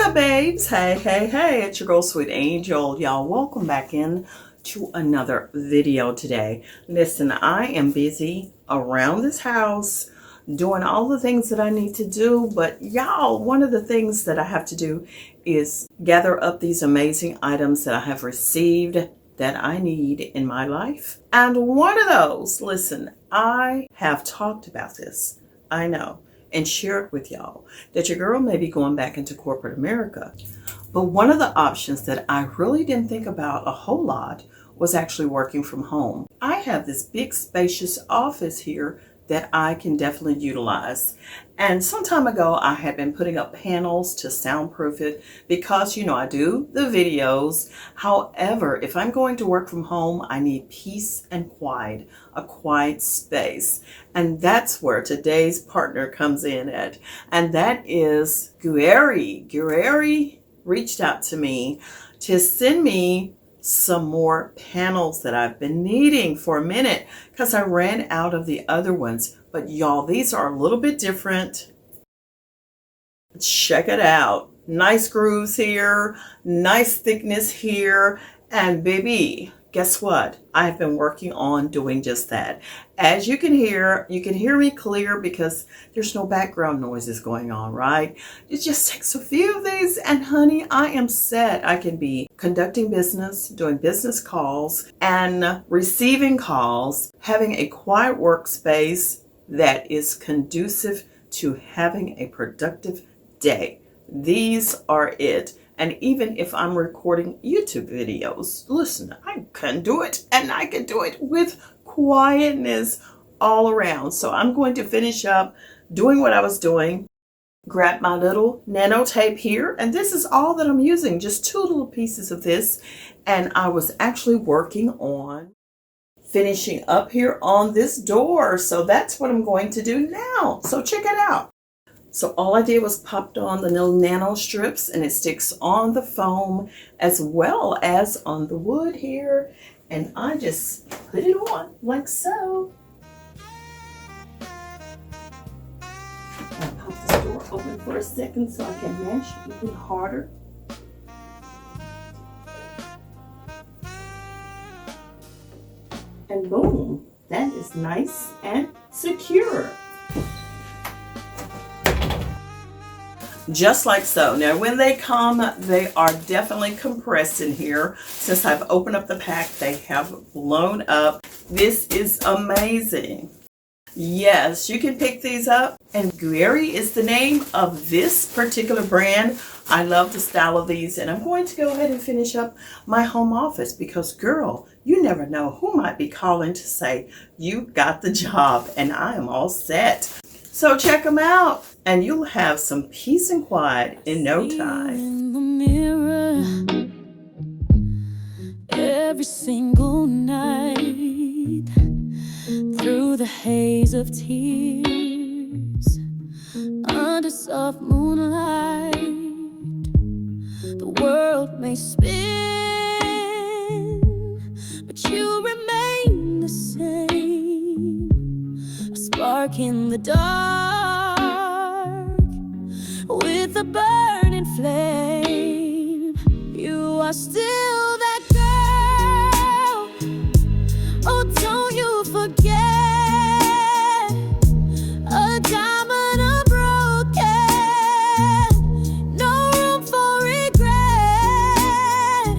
up, babes? Hey, it's your girl, Sweet Angel. Y'all, welcome back in to another video today. Listen, I am busy around this house doing all the things that I need to do, but y'all, one of the things that I have to do is gather up these amazing items that I have received that I need in my life. And one of those, listen, I have talked about this, I know, and share it with y'all, that your girl may be going back into corporate America. But one of the options that I really didn't think about a whole lot was actually working from home. I have this big spacious office here that I can definitely utilize. And some time ago, I had been putting up panels to soundproof it because, you know, I do the videos. However, if I'm going to work from home, I need peace and quiet, a quiet space. And that's where today's partner comes in at. And that is Gueri. Gueri reached out to me to send me some more panels that I've been needing for a minute because I ran out of the other ones. But y'all, these are a little bit different. Check it out. Nice grooves here, nice thickness here, and baby, guess what? I've been working on doing just that. As you can hear me clear because there's no background noises going on, right? It just takes a few of these and honey, I am set. I can be conducting business, doing business calls and receiving calls, having a quiet workspace that is conducive to having a productive day. These are it. And even if I'm recording YouTube videos, listen, I can do it, and I can do it with quietness all around. So I'm going to finish up doing what I was doing, grab my little Nano tape here, and this is all that I'm using, just two little pieces of this. And I was actually working on finishing up here on this door. So that's what I'm going to do now. So check it out. So all I did was popped on the little nano strips and it sticks on the foam as well as on the wood here. And I just put it on like so. I'll pop this door open for a second so I can mesh even harder. And boom, that is nice and secure. Just like so. Now when they come, they are definitely compressed in here. Since I've opened up the pack, they have blown up. This is amazing. Yes, you can pick these up. And Gueri is the name of this particular brand. I love the style of these. And I'm going to go ahead and finish up my home office because, girl, you never know who might be calling to say, you got the job and I am all set. So check them out and you'll have some peace and quiet in no time. In the mirror, every single night, through the haze of tears, under soft moonlight, the world may spin, but you remain the same. A spark in the dark, with a burning flame. You are still that girl. Oh, don't you forget. A diamond unbroken, no room for regret.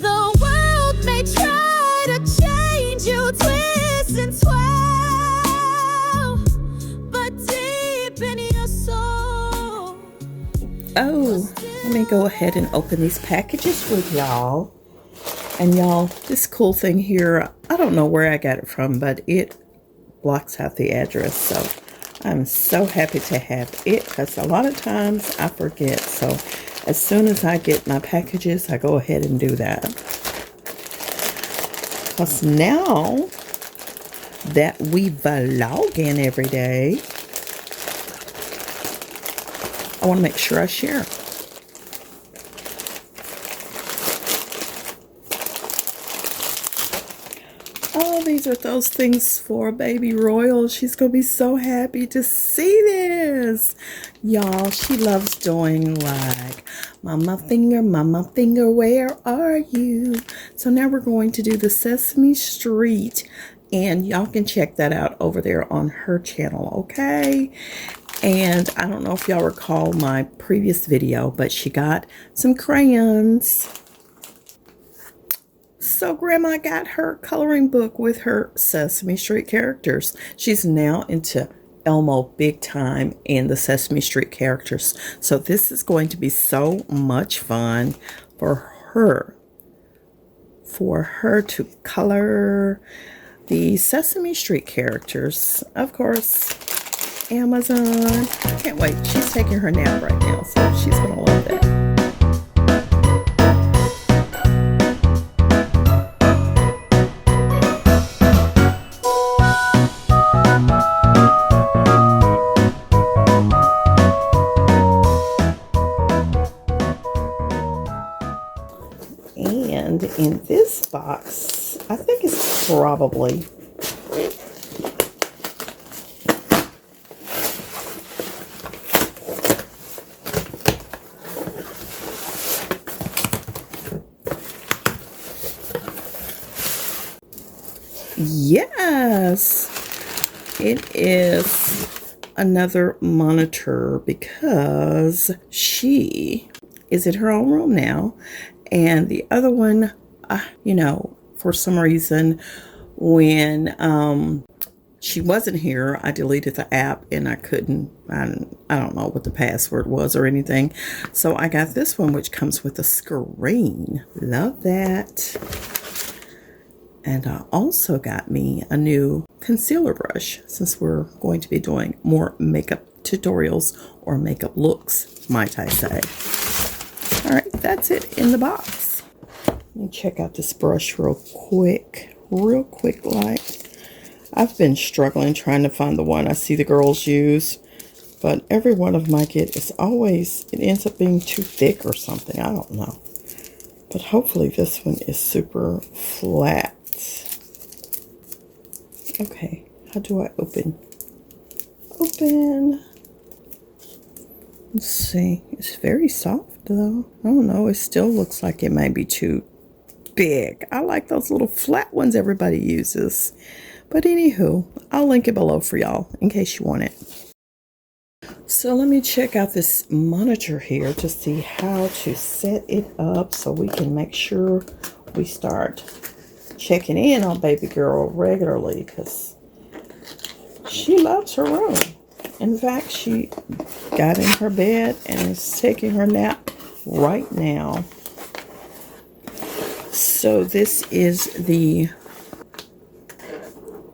The world may try to change you, twist and swirl, but deep in your soul. Oh, let me go ahead and open these packages with y'all. And y'all, this cool thing here, I don't know where I got it from, but it blocks out the address. So I'm so happy to have it because a lot of times I forget. So as soon as I get my packages, I go ahead and do that. Because now that we vlogging every day, I want to make sure I share. Oh, these are those things for baby Royal. She's going to be so happy to see this. Y'all, she loves doing like, Mama finger, where are you? So now we're going to do the Sesame Street. And y'all can check that out over there on her channel, okay? And I don't know if y'all recall my previous video, but she got some crayons. So Grandma got her coloring book with her Sesame Street characters. She's now into Elmo big time in the Sesame Street characters. So this is going to be so much fun for her to color the Sesame Street characters. Of course, Amazon. I can't wait. She's taking her nap right now, so she's going to love that. And in this box, I think it's probably yes, it is another monitor because she is in her own room now. And the other one, you know, for some reason, when she wasn't here, I deleted the app and I couldn't, I don't know what the password was or anything. So I got this one, which comes with a screen. Love that. And I also got me a new concealer brush since we're going to be doing more makeup tutorials or makeup looks, might I say. All right, that's it in the box. Let me check out this brush real quick like. I've been struggling trying to find the one I see the girls use, but every one of them I get is always, it ends up being too thick or something. I don't know. But hopefully this one is super flat. Okay, how do I open? Open. Let's see. It's very soft though. I don't know. It still looks like it might be too big. I like those little flat ones everybody uses. But anywho, I'll link it below for y'all in case you want it. So let me check out this monitor here to see how to set it up so we can make sure we start checking in on baby girl regularly because she loves her room. In fact, she got in her bed and is taking her nap right now. So this is the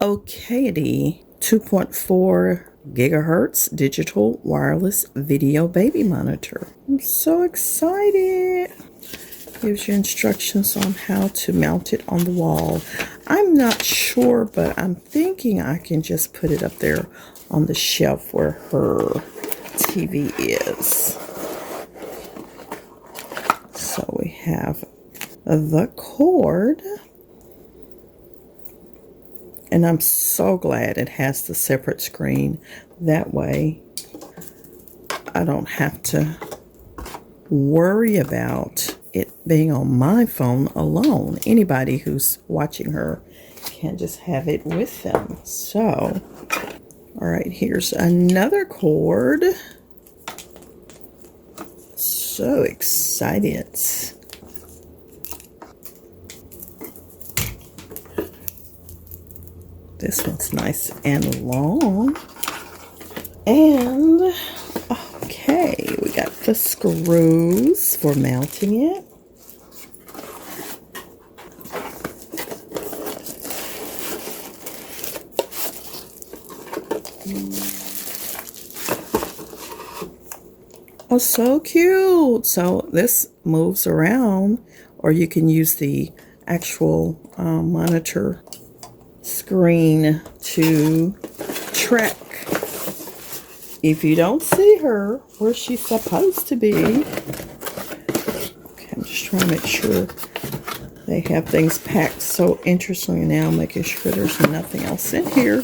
Acoustic 2.4 gigahertz digital wireless video baby monitor. I'm so excited. Gives you instructions on how to mount it on the wall. I'm not sure, but I'm thinking I can just put it up there on the shelf where her TV is. So we have the cord. And I'm so glad it has the separate screen. That way I don't have to worry about it being on my phone alone. Anybody who's watching her can just have it with them. So, all right, here's another cord. So excited. This one's nice and long. And, okay, we got the screws for mounting it. Oh, so cute. So this moves around, or you can use the actual monitor screen to track if you don't see her where she's supposed to be. Okay, I'm just trying to make sure They have things packed so interestingly now, making sure there's nothing else in here.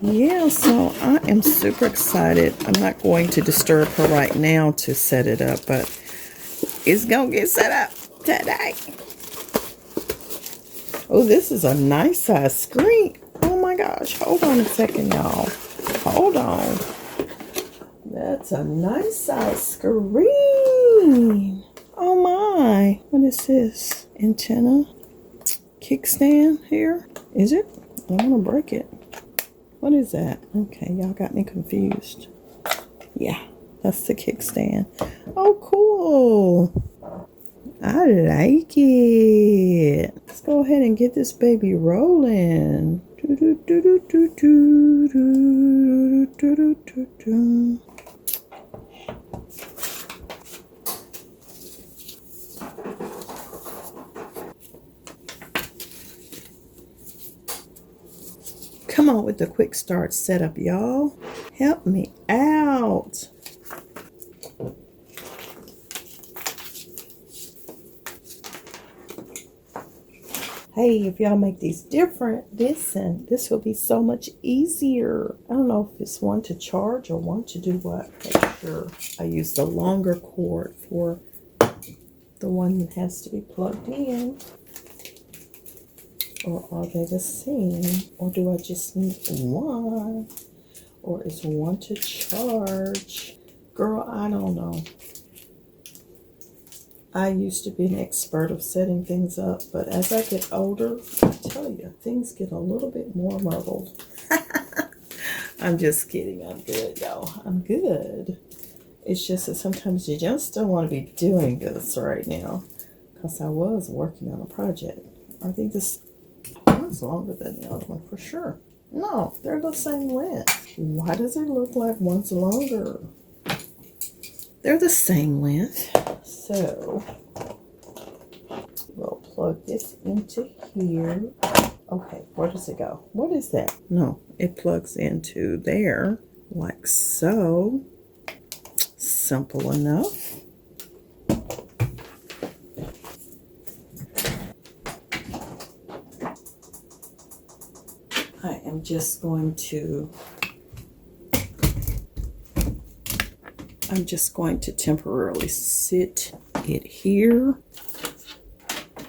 Yeah, so I am super excited. I'm not going to disturb her right now to set it up, but it's going to get set up today. Oh, this is a nice size screen. Oh my gosh. Hold on a second, y'all. Hold on. That's a nice size screen. Oh my. What is this? Antenna? Kickstand here? Is it? I don't want to break it. What is that? Okay, y'all got me confused. Yeah, that's the kickstand. Oh, cool. I like it. Let's go ahead and get this baby rolling. Come on with the quick start setup, y'all. Help me out. Hey, if y'all make these different, listen, this will be so much easier. I don't know if it's one to charge or one to do what. Make sure I use the longer cord for the one that has to be plugged in. Or are they the same? Or do I just need one? Or is one to charge? Girl, I don't know. I used to be an expert of setting things up, but as I get older, I tell you, things get a little bit more muddled. I'm just kidding. I'm good, y'all. I'm good. It's just that sometimes you just don't want to be doing this right now, because I was working on a project. I think this one's longer than the other one for sure. No, they're the same length. Why does it look like one's longer? They're the same length. So we'll plug this into here. Okay, where does it go? What is that? No, it plugs into there like so. Simple enough. I am just going to temporarily sit it here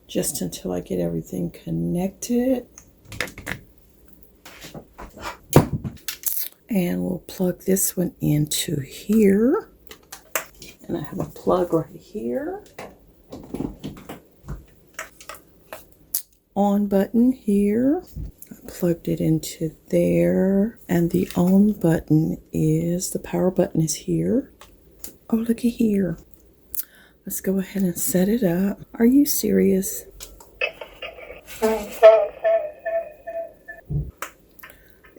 just until I get everything connected. And we'll plug this one into here. And I have a plug right here. On button here. I plugged it into there. And the on button is, the power button is here. Oh, looky here. Let's go ahead and set it up. Are you serious?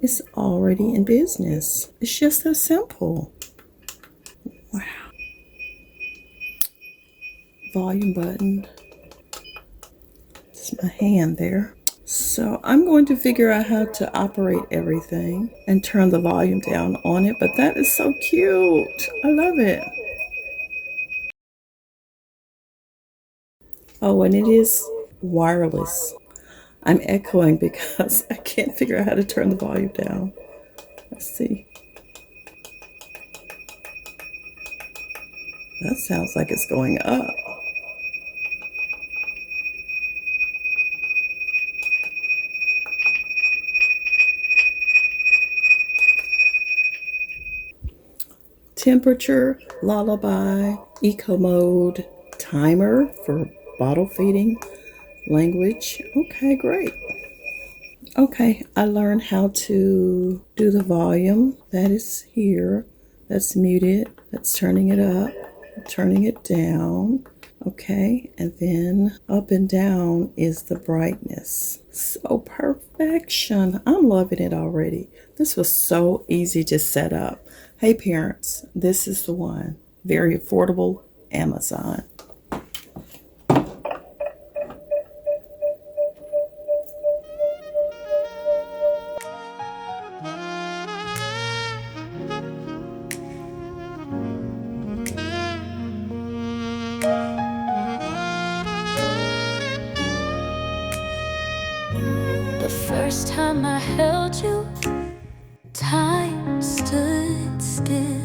It's already in business. It's just so simple. Wow. Volume button. It's my hand there. So I'm going to figure out how to operate everything and turn the volume down on it. But that is so cute. I love it. Oh, and it is wireless. I'm echoing because I can't figure out how to turn the volume down. Let's see. That sounds like it's going up. Temperature, lullaby, eco mode, timer for bottle feeding, language. Okay, great. Okay, I learned how to do the volume. That is here. That's muted. That's turning it up, turning it down. Okay, and then up and down is the brightness. So perfection. I'm loving it already. This was so easy to set up. Hey parents, this is the one. Very affordable, Amazon. First time I held you, time stood still.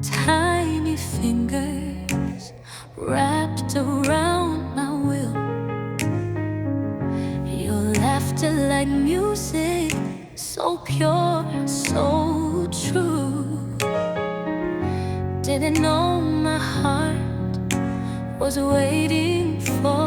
Tiny fingers wrapped around my will. Your laughter like music, so pure, so true. Didn't know my heart was waiting for